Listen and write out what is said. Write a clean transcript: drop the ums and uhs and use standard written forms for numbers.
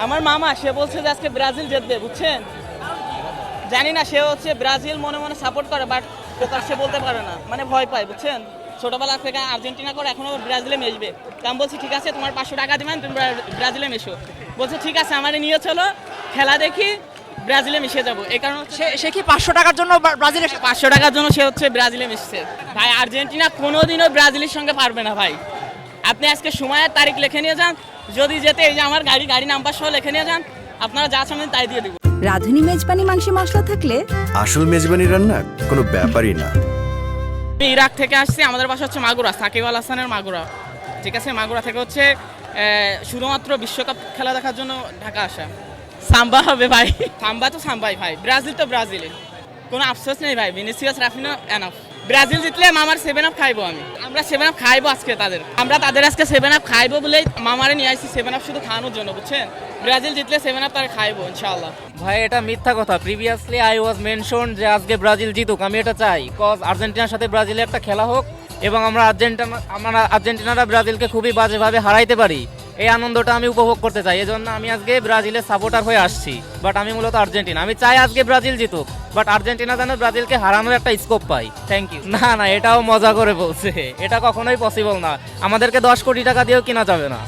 আমার মামা সে বলছে যে আজকে ব্রাজিল জিতবে, বুঝছেন? জানি না, সে হচ্ছে ব্রাজিল মনে মনে সাপোর্ট করে, বাট প্রকাশ্যে বলতে পারে না, মানে ভয় পায়, বুঝছেন? ছোটবেলা থেকে আর্জেন্টিনা করে এখনো ব্রাজিলে মেশবে। তা আমি বলছি ঠিক আছে, তোমার 500 টাকা দিবেন, তুমি ব্রাজিলে মেশো। বলছে ঠিক আছে, আমার নিয়ে চলো, খেলা দেখি, ব্রাজিলে মিশে যাবো। এই কারণে সে কি 500 টাকার জন্য ব্রাজিলের 500 টাকার জন্য সে হচ্ছে ব্রাজিলে মিশছে। ভাই আর্জেন্টিনা কোনোদিনও ব্রাজিলের সঙ্গে পারবে না ভাই। আপনি আজকে সময়ের তারিখ লিখে নিয়ে যান, যদি যেতে এই যে আমার গাড়ি নাম্বার সহ লিখে নিয়ে যান, আপনারা যা চান তাই দিয়ে দেবো। রাঁধুনি মেজবানি মাংসে মশলা থাকলে আসল মেজবানি রান্না কোনো ব্যাপারই না। আমি ইরাক থেকে আসছি, আমাদের বাসা হচ্ছে মাগুরা, সাকিব আল হাসানের মাগুরা। ঠিক আছে, মাগুরা থেকে হচ্ছে শুধুমাত্র বিশ্বকাপ খেলা দেখার জন্য ঢাকা আসা। সাম্বা হবে ভাই, সাম্বা তো সাম্বাই ভাই, ব্রাজিল তো ব্রাজিলে, কোনো আফসোস নেই ভাই। Vinicius, Raphinha enough. ব্রাজিল জিতলে মামার 7 আপ খাইবো আমি, আমরা 7 আপ খাইবো আজকে তাদের আজকে 7 আপ খাইবো বলেই মামারে নিয়ে আসছি 7 আপ শুধু খাওয়ানোর জন্য, বুঝছেন? ব্রাজিল জিতলে 7 আপ তার খাইবো ইনশাআল্লাহ। ভাই এটা মিথ্যা কথা। প্রিভিয়াসলি আই ওয়াজ মেনশন যে আজকে ব্রাজিল জিতুক, আমি এটা চাই। কজ আর্জেন্টিনার সাথে ব্রাজিলের একটা খেলা হোক এবং আমরা আর্জেন্টিনারা ব্রাজিলকে খুবই বাজেভাবে হারাইতে পারি, এই আনন্দটা আমি উপভোগ করতে চাই। এজন্য আমি আজকে ব্রাজিলের সাপোর্টার হয়ে আসছি, বাট আমি মূলত আর্জেন্টিনা। আমি চাই আজকে ব্রাজিল জিতুক, বাট আর্জেন্টিনা যেন ব্রাজিলকে হারানোর একটা স্কোপ পাই। Thank you. না, এটাও মজা করে বলছে, এটা কখনোই পসিবল না। আমাদেরকে 10 কোটি টাকা দিয়েও কেনা যাবে না।